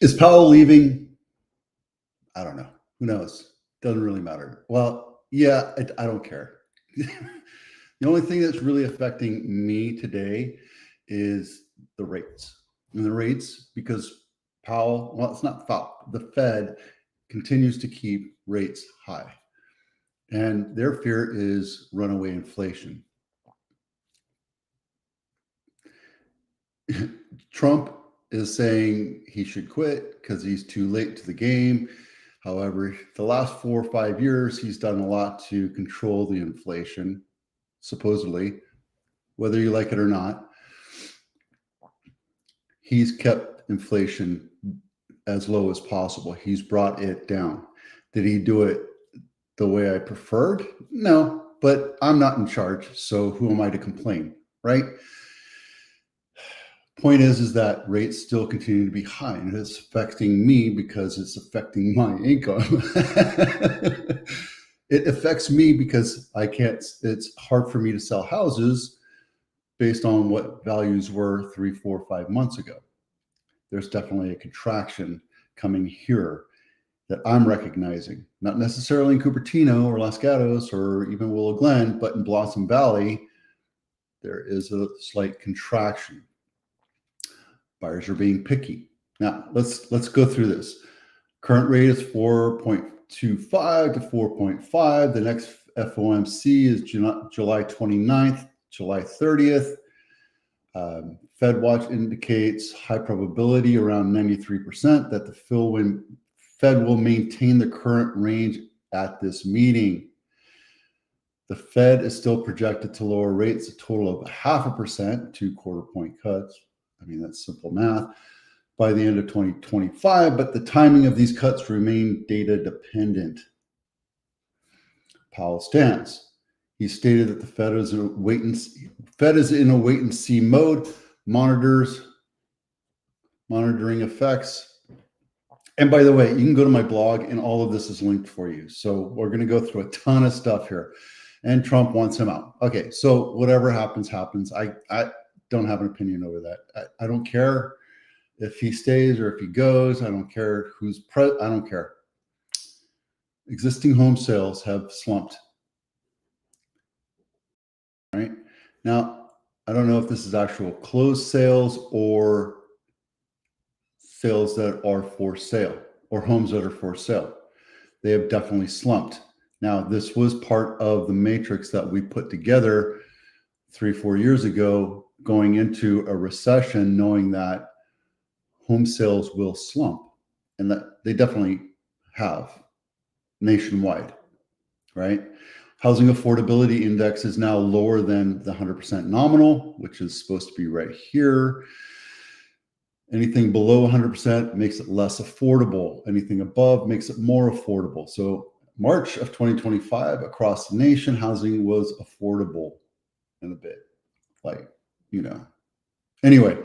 Is Powell leaving? I don't know. Who knows? Doesn't really matter. Well, yeah, I don't care. The only thing that's really affecting me today is the rates. And the rates, because Powell, well, it's not Powell, the Fed continues to keep rates high. And their fear is runaway inflation. Trump is saying he should quit because he's too late to the game. However, the last 4 or 5 years, he's done a lot to control the inflation, supposedly, whether you like it or not. He's kept inflation as low as possible. He's brought it down. Did he do it the way I preferred? No, but I'm not in charge, so who am I to complain, right? Point is that rates still continue to be high, and it's affecting me because it's affecting my income. It affects me because I can't, it's hard for me to sell houses based on what values were 3, 4, 5 months ago. There's definitely a contraction coming here that I'm recognizing, not necessarily in Cupertino or Los Gatos or even Willow Glen, but in Blossom Valley, there is a slight contraction. Buyers are being picky. Now, let's go through this. Current rate is 4.25 to 4.5. The next FOMC is July 29th, July 30th. Fed Watch indicates high probability, around 93%, that the Fed will maintain the current range at this meeting. The Fed is still projected to lower rates a total of 0.5%, 2 quarter-point cuts. I mean, that's simple math, by the end of 2025, but the timing of these cuts remain data dependent. Powell stands. He stated that the Fed is in a wait and see mode, monitoring effects. And by the way, you can go to my blog and all of this is linked for you. So we're going to go through a ton of stuff here. And Trump wants him out. Okay, so whatever happens, happens. I don't have an opinion over that. I don't care if he stays or if he goes. I don't care who's I don't care. Existing home sales have slumped. Right now, I don't know if this is actual closed sales or sales that are for sale or homes that are for sale. They have definitely slumped. Now, this was part of the matrix that we put together 3, 4 years ago, going into a recession, knowing that home sales will slump, and that they definitely have nationwide, right? Housing affordability index is now lower than the 100% nominal, which is supposed to be right here. Anything below 100% makes it less affordable. Anything above makes it more affordable. So March of 2025, across the nation, housing was affordable in a bit. Like, anyway,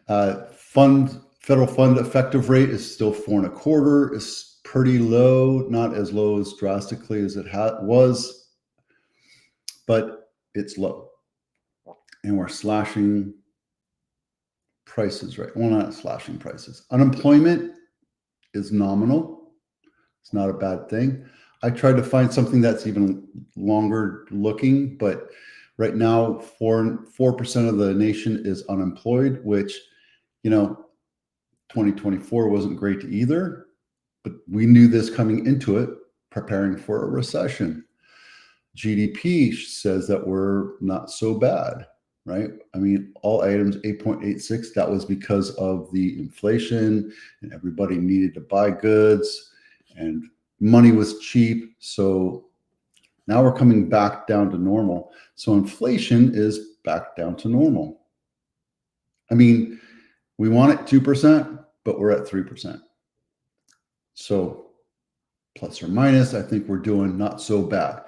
federal fund effective rate is still 4.25. It's pretty low, not as low as drastically as it was, but it's low. And we're slashing prices, right? Well, not slashing prices. Unemployment is nominal. It's not a bad thing. I tried to find something that's even longer looking, but right now, 4% of the nation is unemployed, which, 2024 wasn't great either, but we knew this coming into it, preparing for a recession. GDP says that we're not so bad, right? I mean, all items 8.86, that was because of the inflation and everybody needed to buy goods and money was cheap. So now we're coming back down to normal. So inflation is back down to normal. I mean, we want it 2%, but we're at 3%. So plus or minus, I think we're doing not so bad.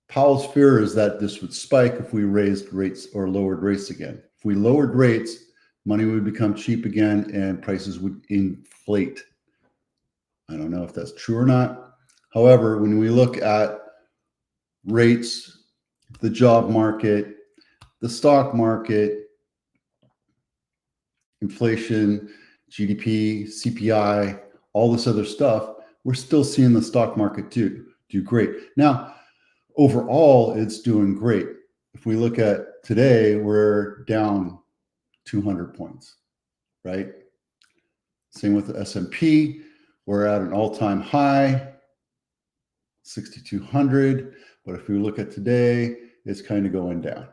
Powell's fear is that this would spike if we raised rates or lowered rates again. If we lowered rates, money would become cheap again and prices would inflate. I don't know if that's true or not. However, when we look at rates, the job market, the stock market, inflation, GDP, CPI, all this other stuff, we're still seeing the stock market do great. Now, overall, it's doing great. If we look at today, we're down 200 points, right? Same with the S&P. We're at an all-time high, 6,200. But if we look at today, it's kind of going down.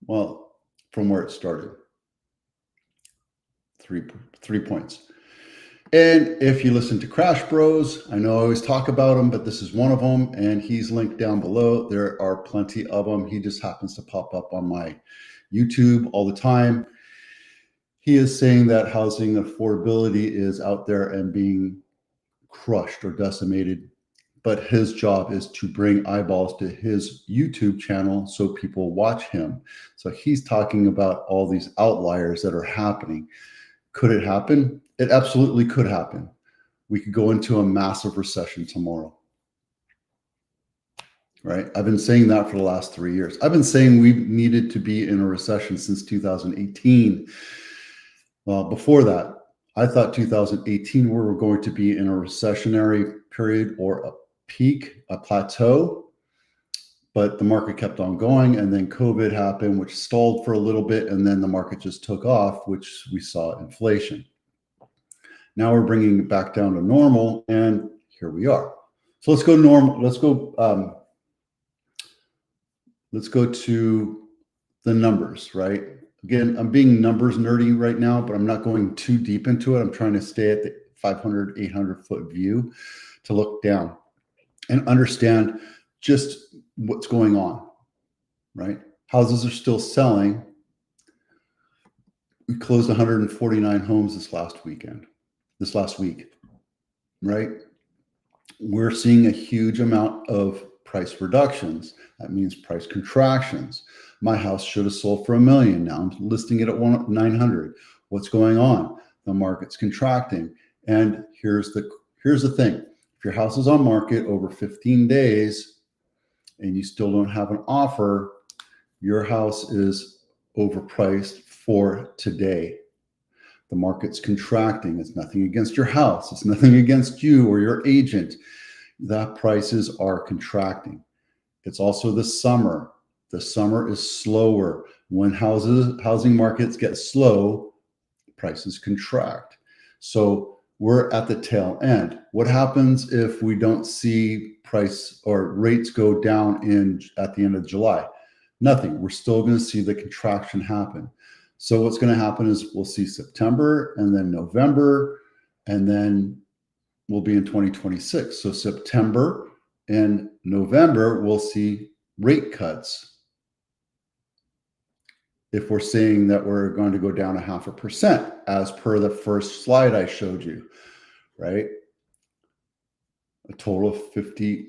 Well, from where it started, 3 points. And if you listen to Crash Bros, I know I always talk about him, but this is one of them, and he's linked down below. There are plenty of them. He just happens to pop up on my YouTube all the time. He is saying that housing affordability is out there and being crushed or decimated, but his job is to bring eyeballs to his YouTube channel so people watch him. So he's talking about all these outliers that are happening. Could it happen? It absolutely could happen. We could go into a massive recession tomorrow, right? I've been saying that for the last 3 years. I've been saying we needed to be in a recession since 2018. Well, before that, I thought 2018 we were going to be in a recessionary period or a peak, a plateau, but the market kept on going, and then COVID happened, which stalled for a little bit, and then the market just took off, which we saw inflation. Now we're bringing it back down to normal, and here we are. So let's go normal. Let's go to the numbers, right? Again, I'm being numbers nerdy right now, but I'm not going too deep into it. I'm trying to stay at the 500, 800 foot view to look down and understand just what's going on, right? Houses are still selling. We closed 149 homes this last week, right? We're seeing a huge amount of price reductions. That means price contractions. My house should have sold for $1 million. Now I'm listing it at 900. What's going on? The market's contracting. And here's the thing. If your house is on market over 15 days and you still don't have an offer, your house is overpriced for today. The market's contracting. It's nothing against your house. It's nothing against you or your agent. The prices are contracting. It's also the summer. The summer is slower. When housing markets get slow, prices contract. So we're at the tail end. What happens if we don't see price or rates go down at the end of July? Nothing. We're still going to see the contraction happen. So what's going to happen is we'll see September and then November, and then we'll be in 2026. So September and November, we'll see rate cuts. If we're saying that we're going to go down 0.5%, as per the first slide I showed you, right? A total of 50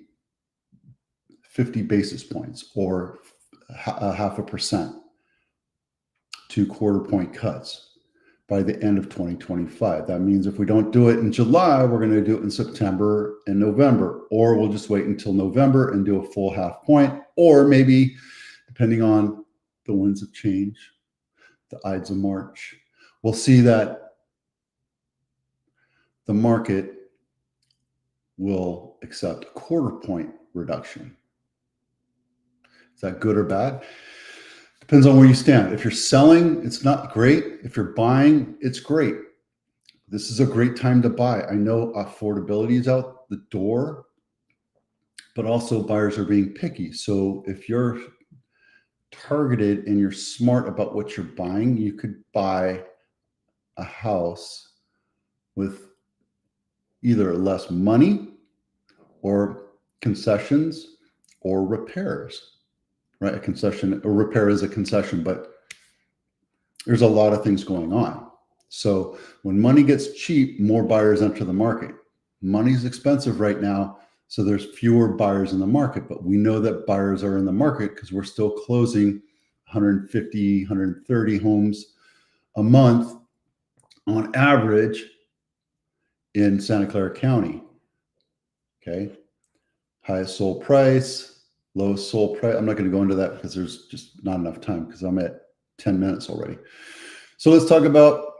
basis points or 0.5%. 2 quarter-point cuts by the end of 2025. That means if we don't do it in July, we're going to do it in September and November, or we'll just wait until November and do a full 0.5 point, or maybe, depending on the winds of change, the Ides of March, we'll see that the market will accept a 1/4 point reduction. Is that good or bad? Depends on where you stand. If you're selling, it's not great. If you're buying, it's great. This is a great time to buy. I know affordability is out the door, but also buyers are being picky. So if you're targeted and you're smart about what you're buying, you could buy a house with either less money or concessions or repairs. Right, a repair is a concession, but there's a lot of things going on. So when money gets cheap, more buyers enter the market. Money's expensive right now, so there's fewer buyers in the market, but we know that buyers are in the market because we're still closing 150, 130 homes a month on average in Santa Clara County. Okay, highest sold price, lowest sold price. I'm not going to go into that because there's just not enough time because I'm at 10 minutes already. So let's talk about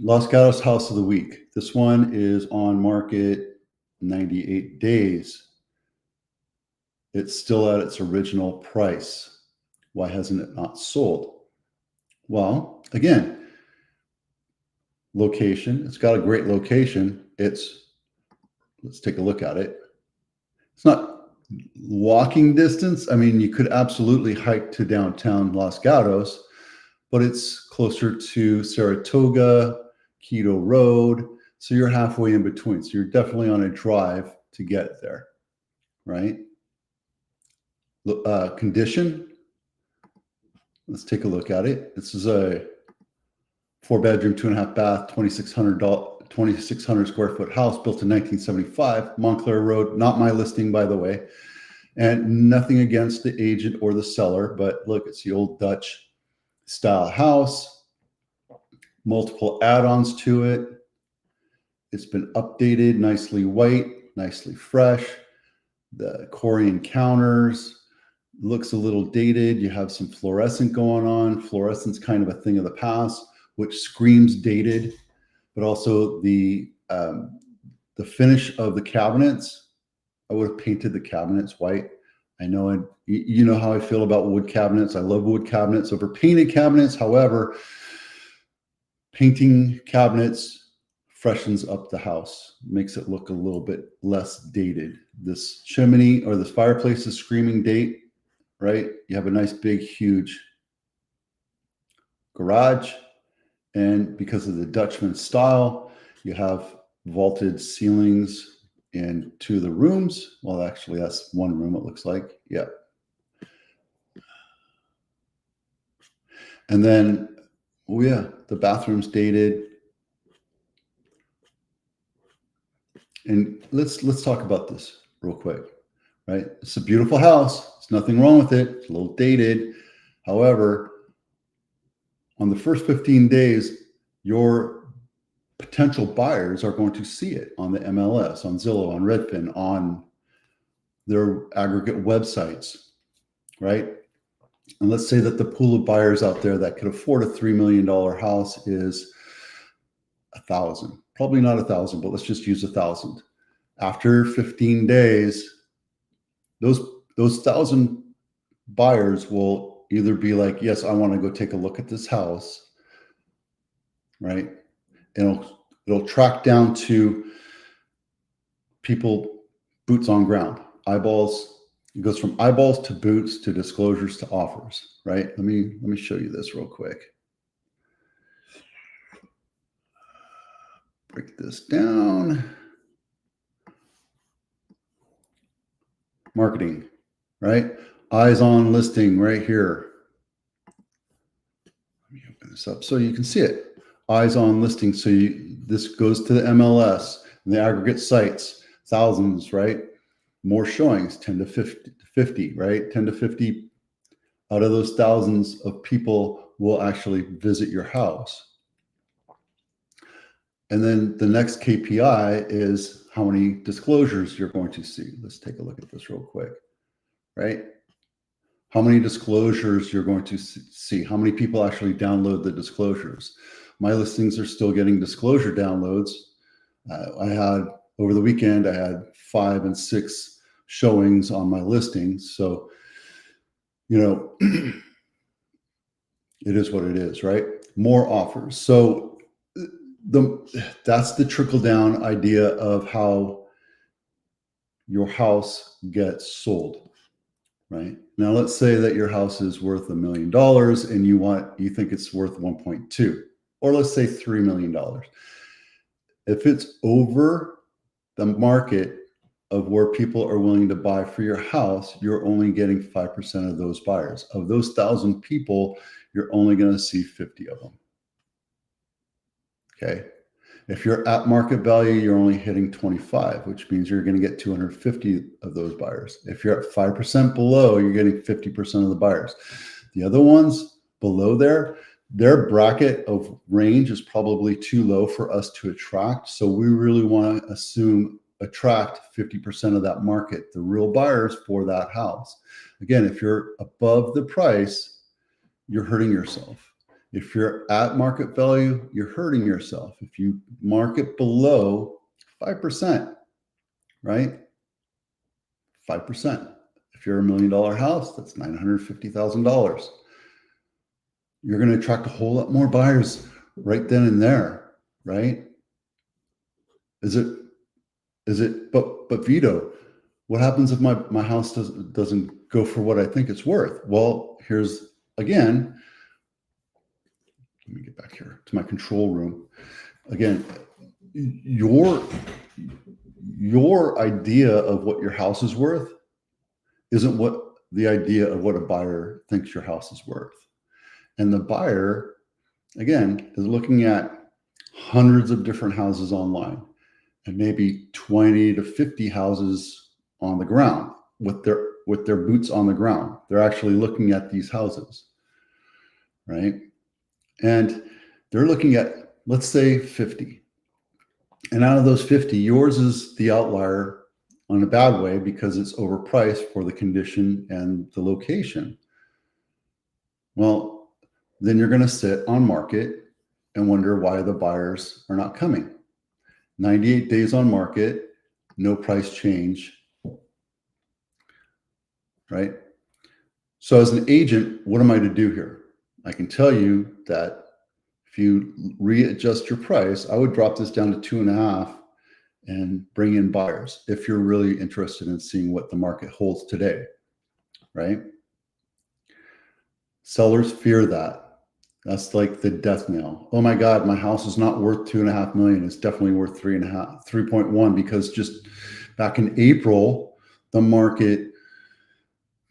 Los Gatos House of the Week. This one is on market 98 days. It's still at its original price. Why hasn't it not sold? Well, again, location. It's got a great location. Let's take a look at it. It's not walking distance. I mean, you could absolutely hike to downtown Los Gatos, but it's closer to Saratoga, Quito Road. So you're halfway in between. So you're definitely on a drive to get there, right? Condition. Let's take a look at it. This is a 4-bedroom, 2.5 bath, 2,600 square foot house built in 1975, Montclair Road. Not my listing, by the way. And nothing against the agent or the seller, but look, it's the old Dutch style house. Multiple add-ons to it. It's been updated, nicely white, nicely fresh. The Corian counters. Looks a little dated. You have some fluorescent going on. Fluorescent's kind of a thing of the past, which screams dated, but also the finish of the cabinets. I would have painted the cabinets white. I know, you know how I feel about wood cabinets. I love wood cabinets over painted cabinets. However, painting cabinets freshens up the house, makes it look a little bit less dated. This chimney or this fireplace is screaming date, right? You have a nice, big, huge garage. And because of the Dutchman style, you have vaulted ceilings in 2 of the rooms. Well, actually, that's 1 room, it looks like. Yeah. And then, oh yeah, the bathroom's dated. And let's talk about this real quick, right? It's a beautiful house. There's nothing wrong with it. It's a little dated. However, on the first 15 days, your potential buyers are going to see it on the MLS, on Zillow, on Redfin, on their aggregate websites, right? And let's say that the pool of buyers out there that could afford a $3 million house is 1,000. Probably not 1,000, but let's just use 1,000. After 15 days, those 1,000 buyers will either be like, yes, I want to go take a look at this house, right? And it'll track down to people, boots on ground, eyeballs. It goes from eyeballs to boots to disclosures to offers, right? Let me show you this real quick. Break this down. Marketing, right? Eyes on listing right here. Let me open this up so you can see it. Eyes on listing. So this goes to the MLS and the aggregate sites, thousands, right? More showings, 10 to 50, right? 10 to 50 out of those thousands of people will actually visit your house. And then the next KPI is how many disclosures you're going to see. Let's take a look at this real quick, right? How many disclosures you're going to see, how many people actually download the disclosures. My listings are still getting disclosure downloads. I had, over the weekend, I had 5 and 6 showings on my listings. So, you know, it is what it is, right? More offers. So that's the trickle down idea of how your house gets sold, right? Now, let's say that your house is worth $1 million and you think it's worth 1.2, or let's say $3 million. If it's over the market of where people are willing to buy for your house, you're only getting 5% of those buyers. Of those 1,000 people, you're only going to see 50 of them. Okay. If you're at market value, you're only hitting 25, which means you're going to get 250 of those buyers. If you're at 5% below, you're getting 50% of the buyers. The other ones below their bracket of range is probably too low for us to attract. So we really want to attract 50% of that market, the real buyers for that house. Again, if you're above the price, you're hurting yourself. If you're at market value, you're hurting yourself. If you market below 5%, right? 5%. If you're $1 million house, that's $950,000. You're going to attract a whole lot more buyers right then and there, right? Is it, but Vito, what happens if my house doesn't go for what I think it's worth? Well, here's, again, let me get back here to my control room. Again, your idea of what your house is worth isn't what the idea of what a buyer thinks your house is worth. And the buyer, again, is looking at hundreds of different houses online and maybe 20 to 50 houses on the ground with their boots on the ground. They're actually looking at these houses, right? And they're looking at, let's say, 50. And out of those 50, yours is the outlier on a bad way because it's overpriced for the condition and the location. Well, then you're going to sit on market and wonder why the buyers are not coming. 98 days on market, no price change, right? So as an agent, what am I to do here? I can tell you that if you readjust your price, I would drop this down to 2.5 and bring in buyers if you're really interested in seeing what the market holds today, right? Sellers fear that. That's like the death knell. Oh my God, my house is not worth 2.5 million. It's definitely worth 3.1, because just back in April, the market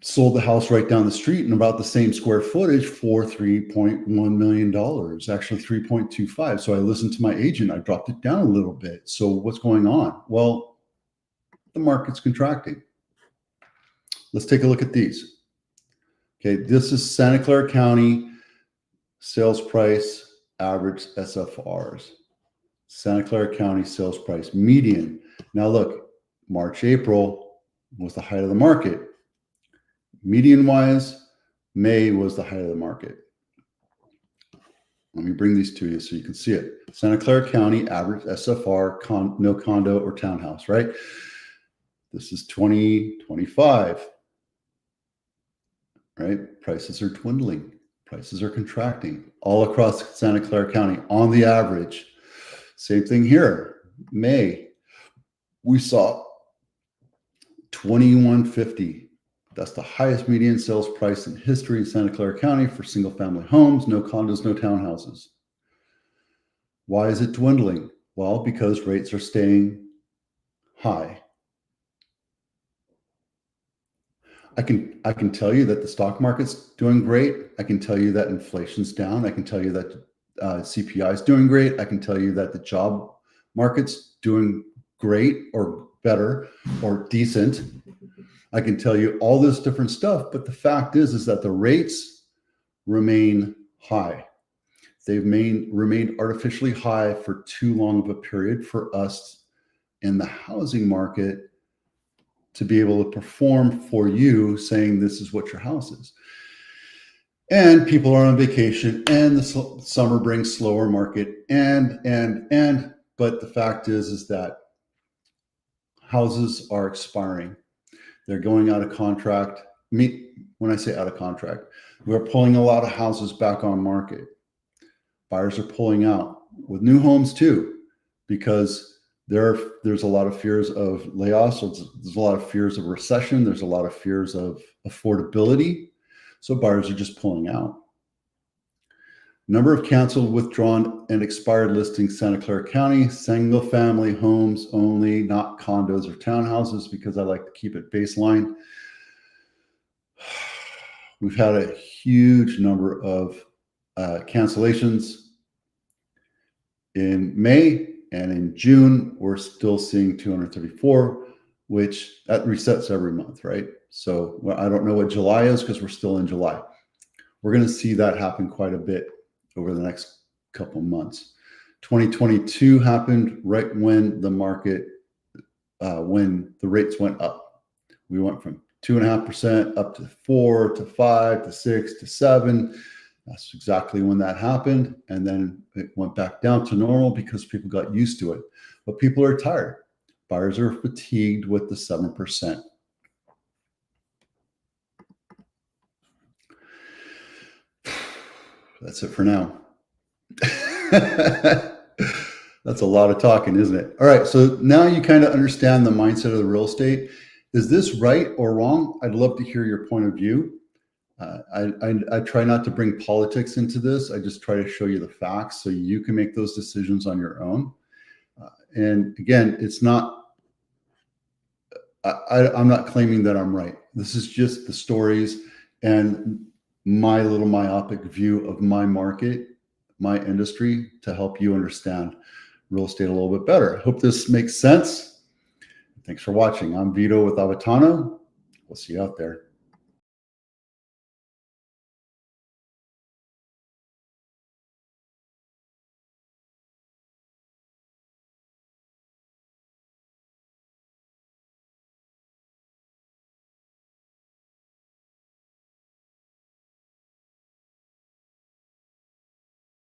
sold the house right down the street in about the same square footage for $3.1 million, actually 3.25. So I listened to my agent. I dropped it down a little bit. So what's going on? Well, the market's contracting. Let's take a look at these. Okay, this is Santa Clara County sales price average SFRs. Santa Clara County sales price median. Now look, March, April was the height of the market. Median wise, May was the height of the market. Let me bring these to you so you can see it. Santa Clara County average SFR, no condo or townhouse, right? This is 2025, right? Prices are dwindling. Prices are contracting all across Santa Clara County on the average. Same thing here. May, we saw 2150. That's the highest median sales price in history in Santa Clara County for single family homes, no condos, no townhouses. Why is it dwindling? Well, because rates are staying high. I can tell you that the stock market's doing great. I can tell you that inflation's down. I can tell you that CPI is doing great. I can tell you that the job market's doing great or better or decent. I can tell you all this different stuff, but the fact is that the rates remain high. They've remained artificially high for too long of a period for us in the housing market to be able to perform for you, saying this is what your house is. And people are on vacation, and the summer brings slower market, but the fact is that houses are expiring. They're going out of contract. When I say out of contract, we're pulling a lot of houses back on market. Buyers are pulling out with new homes too, because there's a lot of fears of layoffs. There's a lot of fears of recession. There's a lot of fears of affordability. So buyers are just pulling out. Number of canceled, withdrawn, and expired listings, Santa Clara County, single family homes only, not condos or townhouses, because I like to keep it baseline. We've had a huge number of cancellations in May, and in June, we're still seeing 234, which that resets every month, right? So I don't know what July is because we're still in July. We're going to see that happen quite a bit over the next couple months. 2022 happened right when the market, when the rates went up. We went from 2.5% up to 4 to 5 to 6 to 7. That's exactly when that happened. And then it went back down to normal because people got used to it. But people are tired. Buyers are fatigued with the 7%. That's it for now. That's a lot of talking, isn't it? All right. So now you kind of understand the mindset of the real estate. Is this right or wrong? I'd love to hear your point of view. I try not to bring politics into this. I just try to show you the facts so you can make those decisions on your own. And again, it's not, I'm not claiming that I'm right. This is just the stories and my little myopic view of my market, my industry, to help you understand real estate a little bit better. I hope this makes sense. Thanks for watching. I'm Vito with Avatano. We'll see you out there.